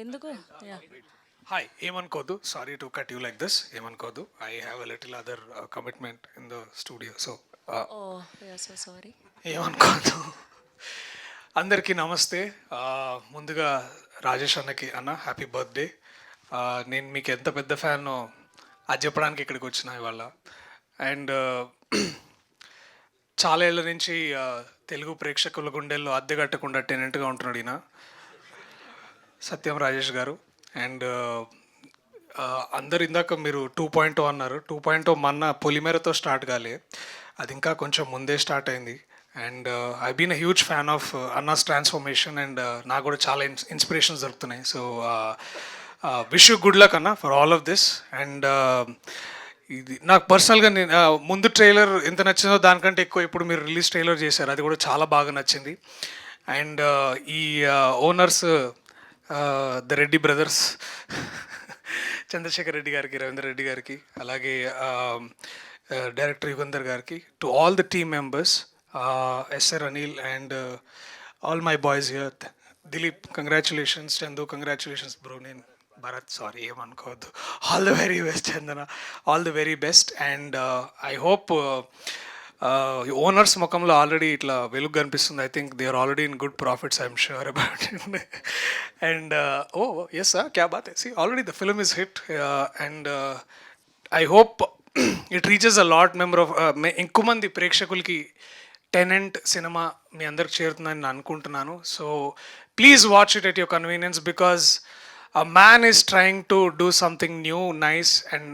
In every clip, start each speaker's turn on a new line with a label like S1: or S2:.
S1: ఎందుకు? Yeah!
S2: Hi, ఏమనుకోదు. Sorry to cut you like this. ఏమనుకోదు. I have a little other commitment in the studio. So,
S1: oh! Yeah! So sorry.
S2: ఏమనుకోదు. అందరికీ నమస్తే. ముందుగా రాజేష్ అన్నకి అన్న happy birthday. నేను మీకు ఎంత పెద్ద ఫ్యానో అది చెప్పడానికి ఇక్కడికి వచ్చిన ఇవాళ. అండ్ చాలా ఏళ్ళ నుంచి తెలుగు ప్రేక్షకుల గుండెల్లో అద్దె కట్టకుండా టెనెంట్గా ఉంటున్నాడు ఈయన సత్యం రాజేష్ గారు. అండ్ అందరు ఇందాక మీరు 2.0 అన్నారు. 2.0 మొన్న పొలిమేరతో స్టార్ట్ కాలే, అది ఇంకా కొంచెం ముందే స్టార్ట్ అయింది. And I been a huge fan of అన్నాస్ ట్రాన్స్ఫర్మేషన్. అండ్ నాకు కూడా చాలా ఇన్స్పిరేషన్స్ దొరుకుతున్నాయి. So wish you good luck anna for all of this. And ఇది నాకు పర్సనల్గా నేను ముందు ట్రైలర్ ఎంత నచ్చిందో దానికంటే ఎక్కువ ఇప్పుడు మీరు రిలీజ్ ట్రైలర్ చేశారు, అది కూడా చాలా బాగా నచ్చింది. అండ్ ఈ owners the Reddy brothers Chandrasekhar Reddy గారికి, రవీంద్ర రెడ్డి గారికి, అలాగే డైరెక్టర్ యుగంధర్ గారికి, to all the team members, SR Anil and all my boys here. Dileep congratulations, Chandu congratulations bro. నేను భరత్ సారీ ఏమనుకోవద్దు. All the very best Chandana, all the very best. And I hope owners ముఖంలో already ఇట్లా వెలుగు కనిపిస్తుంది. I think they are already in good profits, I'm sure about it. And oh yes sir, క్యా బాత్ హై. Already the film is hit. And I hope it reaches a lot member of ఎక్కువ మంది ప్రేక్షకులకి tenant cinema మీ అందరికి చేరుతుందని నేను అనుకుంటున్నాను. So please watch it at your convenience, because a man is trying to do something new, nice, and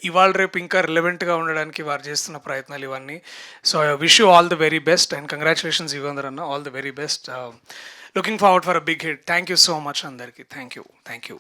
S2: ఇవాళ రేపు ఇంకా రిలవెంట్గా ఉండడానికి వారు చేస్తున్న ప్రయత్నాలు ఇవన్నీ. So I wish you all the very best and congratulations Yugandhar anna, all the very best. Looking forward for a big hit. Thank you so much అందరికీ. Thank you.